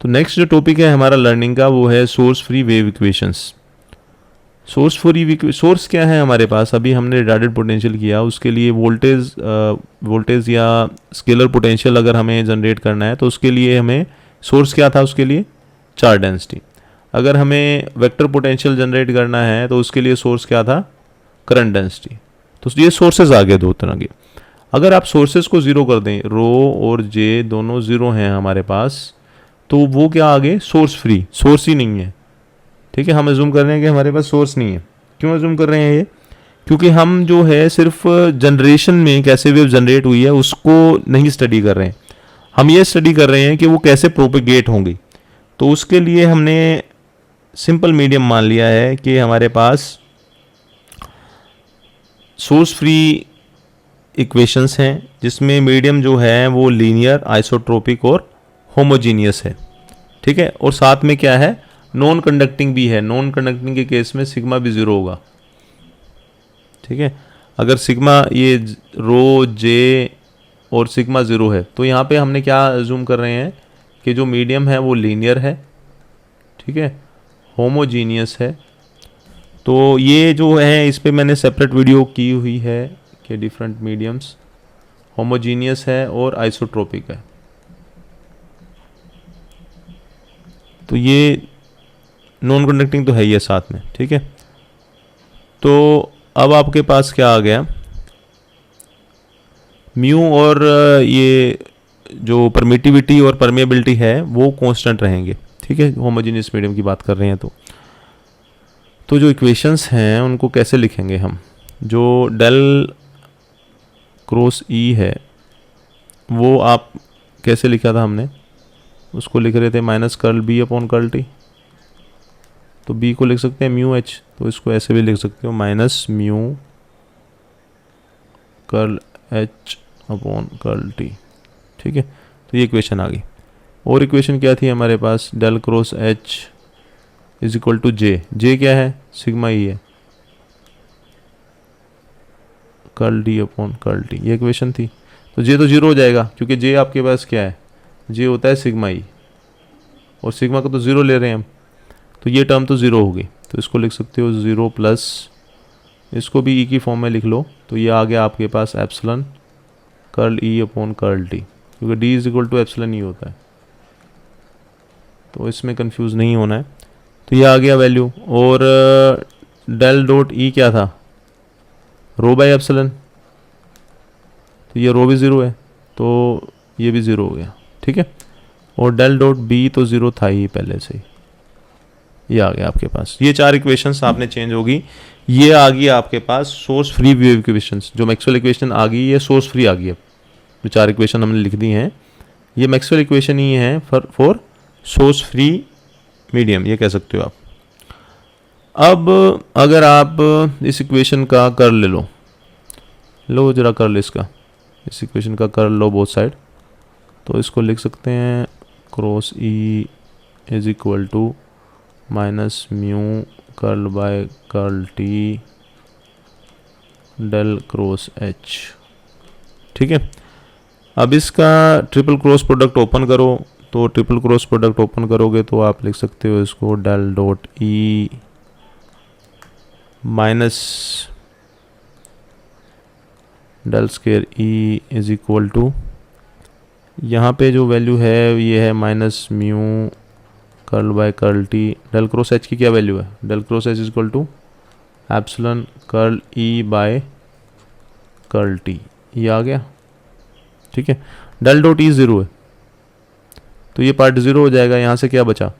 तो नेक्स्ट जो टॉपिक है हमारा लर्निंग का वो है source free wave equations. Source क्या है हमारे पास, अभी हमने रिटार्डेड पोटेंशियल किया, उसके लिए वोल्टेज या स्केलर पोटेंशियल अगर हमें जनरेट करना है तो उसके लिए हमें सोर्स क्या था, उसके लिए चार्ज डेंसिटी। अगर हमें वेक्टर पोटेंशियल जनरेट करना है तो उसके लिए सोर्स क्या था, करंट डेंसिटी। तो ये सोर्सेज आ गए दो तरह के। अगर आप सोर्सेज को ज़ीरो कर दें, रो और जे दोनों ज़ीरो हैं हमारे पास, तो वो क्या आ गए, सोर्स फ्री, सोर्स ही नहीं है। ठीक है, हम अज्यूम कर रहे हैं कि हमारे पास सोर्स नहीं है। क्यों अज्यूम कर रहे हैं ये, क्योंकि हम जो है सिर्फ जनरेशन में कैसे वेव जनरेट हुई है उसको नहीं स्टडी कर रहे हैं, हम ये स्टडी कर रहे हैं कि वो कैसे प्रोपेगेट होंगी। तो उसके लिए हमने सिंपल मीडियम मान लिया है कि हमारे पास सोर्स फ्री इक्वेशंस हैं जिसमें मीडियम जो है वो लीनियर, आइसोट्रोपिक और होमोजीनियस है। ठीक है, और साथ में क्या है, नॉन कंडक्टिंग भी है। नॉन कंडक्टिंग के केस में सिग्मा भी ज़ीरो होगा। ठीक है, अगर सिग्मा ये रो जे और सिग्मा ज़ीरो है तो यहाँ पे हमने क्या अज्यूम कर रहे हैं कि जो मीडियम है वो लीनियर है, ठीक है, होमोजीनियस है। तो ये जो है इस पर मैंने सेपरेट वीडियो की हुई है कि डिफरेंट मीडियम्स, होमोजीनियस है और आइसोट्रोपिक है। तो ये नॉन कंडक्टिंग तो है ही है साथ में। ठीक है, तो अब आपके पास क्या आ गया, म्यू और ये जो परमिटिविटी और परमेबिलिटी है वो कांस्टेंट रहेंगे। ठीक है, होमोजेनियस मीडियम की बात कर रहे हैं। तो जो इक्वेशंस हैं उनको कैसे लिखेंगे हम, जो डेल क्रॉस ई है वो आप कैसे लिखा था हमने, उसको लिख रहे थे minus curl B upon curl t. तो बी को लिख सकते हैं म्यू एच, तो इसको ऐसे भी लिख सकते हो minus mu curl H upon curl T. ठीक है, तो ये इक्वेशन आ गई। और इक्वेशन क्या थी हमारे पास, del cross H is equal to J. J क्या है, सिग्मा ई है, curl D upon curl T, ये इक्वेशन थी। तो जे तो जीरो हो जाएगा क्योंकि जे आपके पास क्या है, जे होता है सिग्मा ई, और सिग्मा को तो ज़ीरो ले रहे हैं हम, तो ये टर्म तो ज़ीरो होगी। तो इसको लिख सकते हो ज़ीरो प्लस, इसको भी ई की फॉर्म में लिख लो, तो ये आ गया आपके पास epsilon curl E upon curl T, क्योंकि D is equal to epsilon E होता है, तो इसमें कंफ्यूज नहीं होना है। तो ये आ गया वैल्यू। और डेल डॉट ई क्या था, रो बाई एप्सिलॉन, तो ये रो भी ज़ीरो है तो ये भी ज़ीरो हो गया। ठीक है, और डेल डॉट बी तो ज़ीरो था ही पहले से ही, ये आ गया आपके पास। ये चार इक्वेशंस आपने चेंज होगी। ये आ गई आपके पास सोर्स फ्री वेव इक्वेशंस, जो मैक्सवेल इक्वेशन आ गई ये सोर्स फ्री आ गई। अब जो चार इक्वेशन हमने लिख दी हैं ये मैक्सवेल इक्वेशन ही है फॉर सोर्स फ्री मीडियम, ये कह सकते हो आप। अब अगर आप इस इक्वेशन का कर्ल ले लो जरा कर्ल इसका, इस इक्वेशन का कर्ल लो बोथ साइड, तो इसको लिख सकते हैं cross E is equal to minus mu curl by curl T del cross H. ठीक है, अब इसका ट्रिपल क्रॉस प्रोडक्ट ओपन करो, तो ट्रिपल क्रॉस प्रोडक्ट ओपन करोगे तो आप लिख सकते हो इसको del dot E minus del square E is equal to, यहाँ पे जो वैल्यू है ये है minus mu curl by curl T, del cross H की क्या वैल्यू है, del cross H is equal to epsilon curl E by curl T, ये आ गया। ठीक है, डेल डॉट ई ज़ीरो है तो ये पार्ट ज़ीरो हो जाएगा। यहाँ से क्या बचा,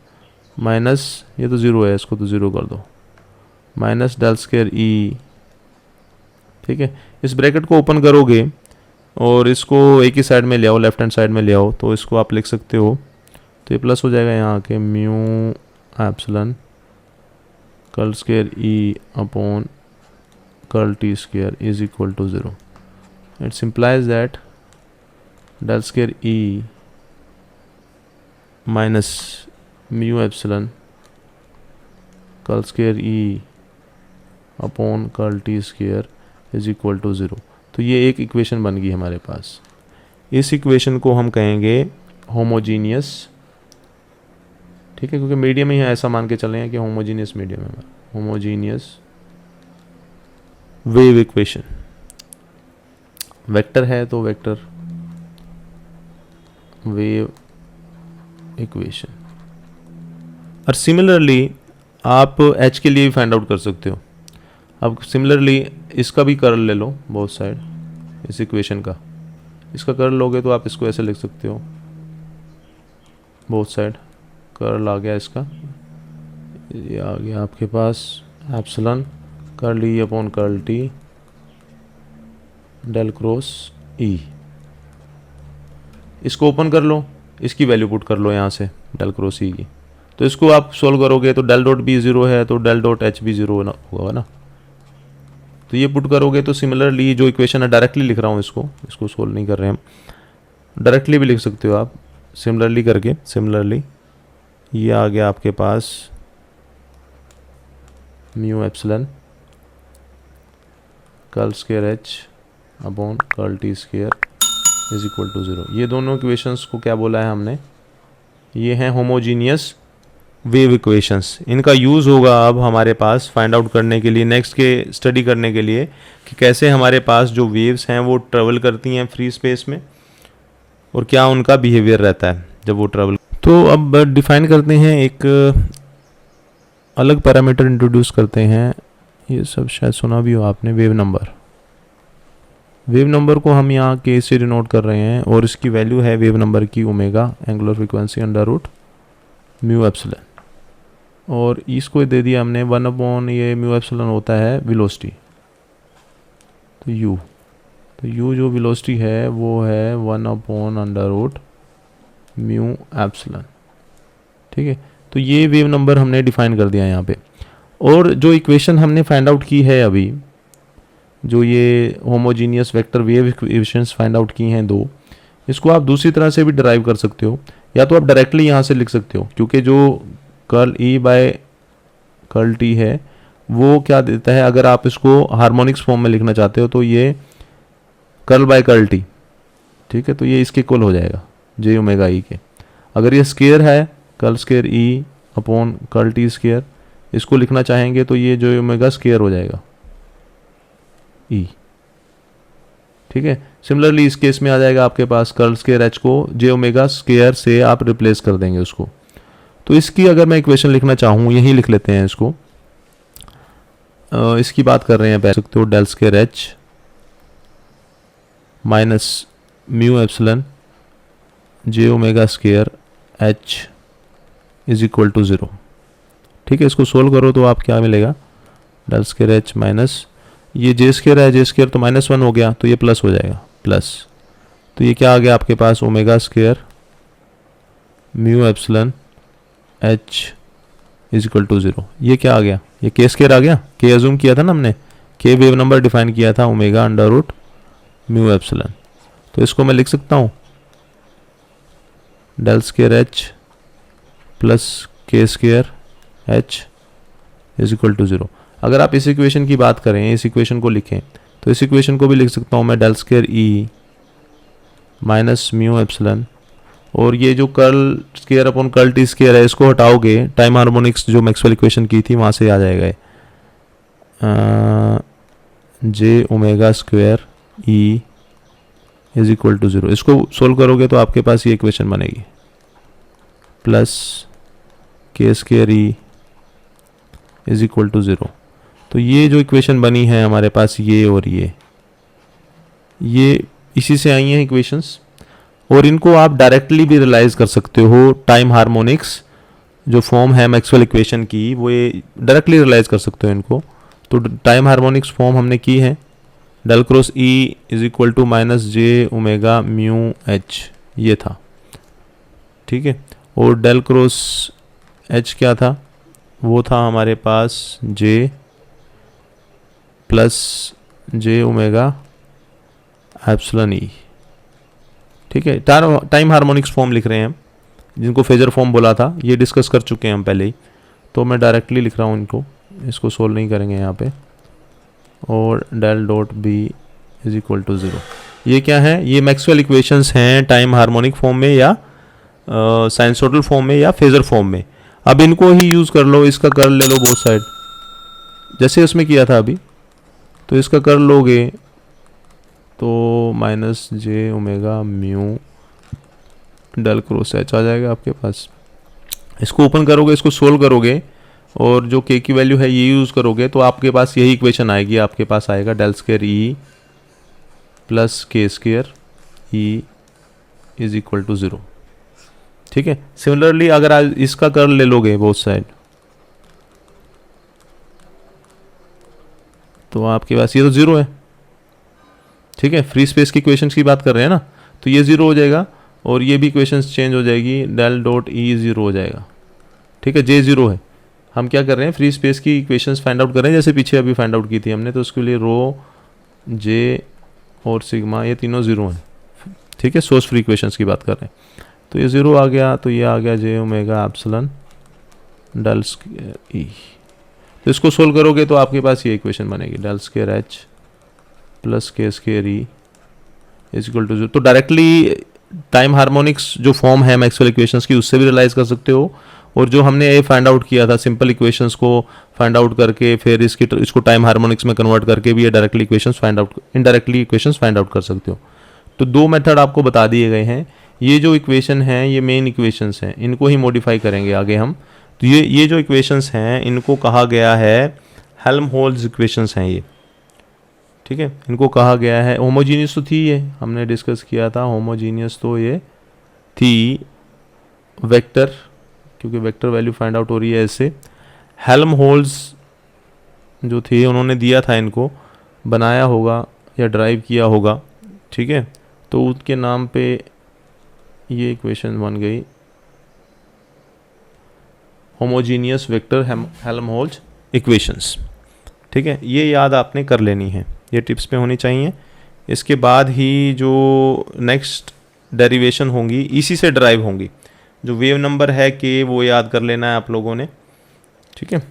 माइनस, ये तो ज़ीरो है, इसको तो ज़ीरो कर दो, माइनस डेल स्क्वायर ई। ठीक है, इस ब्रैकेट को ओपन करोगे और इसको एक ही साइड में ले आओ, लेफ्ट हैंड साइड में ले आओ, तो इसको आप लिख सकते हो, तो ये प्लस हो जाएगा यहाँ के mu epsilon curl square E upon curl T square is equal to zero. It simplifies that del square E minus mu epsilon curl square E upon curl T square is equal to zero. तो ये एक equation बन गई हमारे पास। इस equation को हम कहेंगे होमोजीनियस ठीक है, क्योंकि मीडियम ही है, ऐसा मान के चल रहे हैं कि होमोजीनियस मीडियम है, होमोजीनियस वेव इक्वेशन। वेक्टर है तो वेक्टर वेव इक्वेशन। और सिमिलरली आप h के लिए भी फाइंड आउट कर सकते हो। अब सिमिलरली इसका भी कर्ल ले लो बोथ साइड, इस इक्वेशन का, इसका कर्ल लोगे तो आप इसको ऐसे लिख सकते हो, बोथ साइड कर्ल आ गया इसका, ये आ गया आपके पास epsilon curl E upon curl T del cross E. इसको ओपन कर लो, इसकी वैल्यू पुट कर लो यहाँ से डेल क्रॉस ई की, तो इसको आप सोल्व करोगे तो डेल डॉट बी 0 है तो डेल डॉट एच भी 0 होगा ना, तो ये पुट करोगे तो सिमिलरली जो इक्वेशन है, डायरेक्टली लिख रहा हूँ इसको सोल्व नहीं कर रहे हम, डायरेक्टली भी लिख सकते हो आप सिमिलरली करके। सिमिलरली ये आ गया आपके पास mu epsilon curl square H upon curl T square is equal to 0। ये दोनों इक्वेशंस को क्या बोला है हमने, ये हैं होमोजीनियस वेव इक्वेशंस। इनका यूज़ होगा अब हमारे पास फाइंड आउट करने के लिए, नेक्स्ट के स्टडी करने के लिए, कि कैसे हमारे पास जो वेव्स हैं वो ट्रेवल करती हैं फ्री स्पेस में और क्या उनका बिहेवियर रहता है जब वो ट्रेवल। तो अब डिफाइन करते हैं, एक अलग पैरामीटर इंट्रोड्यूस करते हैं, ये सब शायद सुना भी हो आपने, वेव नंबर। वेव नंबर को हम यहाँ के से डिनोट कर रहे हैं और इसकी वैल्यू है वेव नंबर की omega, angular frequency under root mu epsilon, और इसको दे दिया हमने 1 अपॉन ये म्यू एप्सिलॉन होता है वेलोसिटी, तो यू जो वेलोसिटी है वो है 1 upon under root mu epsilon. ठीक है, तो ये वेव नंबर हमने डिफाइन कर दिया यहाँ पे। और जो इक्वेशन हमने फाइंड आउट की है अभी, जो ये homogeneous vector wave equations find out की हैं दो, इसको आप दूसरी तरह से भी डिराइव कर सकते हो, या तो आप डायरेक्टली यहाँ से लिख सकते हो, क्योंकि जो curl E by curl T है वो क्या देता है, अगर आप इसको हार्मोनिक्स फॉर्म में लिखना चाहते हो तो ये कर्ल बाय कर्ल टी, ठीक है, तो ये इसके इक्वल हो जाएगा जे ओमेगा ई के। अगर ये स्केयर है कर्ल स्केयर ई अपॉन कर्ल टी स्केयर, इसको लिखना चाहेंगे तो ये जो ओमेगा स्केयर हो जाएगा ई। ठीक है, सिमिलरली इस केस में आ जाएगा आपके पास कर्ल स्केयर एच को जे ओमेगा स्केयर से आप रिप्लेस कर देंगे उसको। तो इसकी अगर मैं इक्वेशन लिखना चाहूँ, यही लिख लेते हैं इसको, इसकी बात कर रहे हैं, कह सकते हो del square H minus mu epsilon J omega square H is equal to 0। ठीक है, इसको सोल्व करो तो आप क्या मिलेगा, डेल स्केयर एच माइनस ये जे स्केयर है, जे स्केयर तो -1 हो गया तो ये प्लस हो जाएगा, प्लस, तो ये क्या आ गया आपके पास omega square mu epsilon H is equal to 0। ये क्या आ गया, ये के स्केयर आ गया, के अज्यूम किया था ना हमने, के वेव नंबर डिफाइन किया था omega under root mu epsilon, तो इसको मैं लिख सकता हूँ del square H plus k square H is equal to 0। अगर आप इस इक्वेशन की बात करें, इस इक्वेशन को लिखें, तो इस इक्वेशन को भी लिख सकता हूँ मैं del square E minus mu epsilon, और ये जो curl square upon curl T square है इसको हटाओगे, टाइम हार्मोनिक्स जो मैक्सवेल इक्वेशन की थी वहाँ से आ जाएगा J omega square E is equal to 0। इसको सोल्व करोगे तो आपके पास ये इक्वेशन बनेगी, plus k square E is equal to 0। तो ये जो इक्वेशन बनी है हमारे पास, ये और ये इसी से आई हैं इक्वेशंस, और इनको आप डायरेक्टली भी रियलाइज कर सकते हो। टाइम हार्मोनिक्स जो फॉर्म है मैक्सवेल इक्वेशन की, वो ये डायरेक्टली रियलाइज कर सकते हो इनको। तो टाइम हार्मोनिक्स फॉर्म हमने की है, del cross E is equal to minus J omega mu H, ये था, ठीक है, और डेल क्रॉस एच क्या था, वो था हमारे पास जे प्लस जे ओमेगा एप्सिलॉन ई। ठीक है, टाइम हार्मोनिक्स फॉर्म लिख रहे हैं हम, जिनको फेजर फॉर्म बोला था, ये डिस्कस कर चुके हैं हम पहले ही, तो मैं डायरेक्टली लिख रहा हूँ इनको, इसको सोल्व नहीं करेंगे यहाँ पे, और del dot B is equal to 0। ये क्या है, ये मैक्सवेल इक्वेशंस हैं टाइम हार्मोनिक फॉर्म में या साइनसोइडल फॉर्म में या फेजर फॉर्म में। अब इनको ही यूज़ कर लो, इसका कर्ल ले लो बोथ साइड, जैसे उसमें किया था अभी। तो इसका कर्ल लोगे तो माइनस जे omega mu del cross H आ जाएगा आपके पास। इसको ओपन करोगे, इसको सोल्व करोगे और जो के की वैल्यू है ये यूज़ करोगे तो आपके पास यही इक्वेशन आएगी। आपके पास आएगा del square E plus k square E is equal to 0। ठीक है। सिमिलरली अगर आज इसका कर्ल ले लोगे बोथ साइड तो आपके पास ये तो 0 है। ठीक है, फ्री स्पेस की इक्वेशंस की बात कर रहे हैं ना, तो ये 0 हो जाएगा और ये भी इक्वेशंस चेंज हो जाएगी, डेल डॉट ई 0 हो जाएगा। ठीक है, जे 0 है। हम क्या कर रहे हैं, फ्री स्पेस की इक्वेशंस फाइंड आउट कर रहे हैं, जैसे पीछे अभी फाइंड आउट की थी हमने। तो उसके लिए रो, जे और सिग्मा ये तीनों 0 हैं। ठीक है, सोर्स फ्री इक्वेशंस की बात कर रहे हैं। तो ये 0 आ गया, तो ये आ गया जे ओमेगा एप्सिलॉन डेल स्क्वायर ई। तो इसको सोल्व करोगे तो आपके पास ये इक्वेशन बनेगी, del square H plus k square E is equal to 0। तो डायरेक्टली टाइम हार्मोनिक्स जो फॉर्म है मैक्सवेल इक्वेशंस की, उससे भी रियलाइज कर सकते हो। और जो हमने ये फाइंड आउट किया था सिंपल इक्वेशंस को फाइंड आउट करके फिर इसको टाइम हार्मोनिक्स में कन्वर्ट करके भी ये directly equations find out, indirectly equations find out कर सकते हो। तो 2 मेथड आपको बता दिए गए हैं। ये जो इक्वेशन हैं ये मेन इक्वेशंस हैं, इनको ही मॉडिफाई करेंगे आगे हम। तो ये जो इक्वेशंस हैं इनको कहा गया है हेल्महोल्ट्ज़ इक्वेशंस हैं ये। ठीक है, इनको कहा गया है, होमोजीनियस तो थी ये, हमने डिस्कस किया था होमोजीनियस तो ये थी वेक्टर, क्योंकि वेक्टर वैल्यू फाइंड आउट हो रही है ऐसे। हेल्महोल्ट्ज़ जो थे उन्होंने दिया था, इनको बनाया होगा या ड्राइव किया होगा। ठीक है, तो उसके नाम पे ये इक्वेशन बन गई होमोजीनियस वेक्टर हेल्महोल्ट्ज़ इक्वेशंस। ठीक है, ये याद आपने कर लेनी है, ये टिप्स पे होनी चाहिए। इसके बाद ही जो नेक्स्ट डेरिवेशन होंगी इसी से ड्राइव होंगी। जो वेव नंबर है के वो याद कर लेना है आप लोगों ने। ठीक है।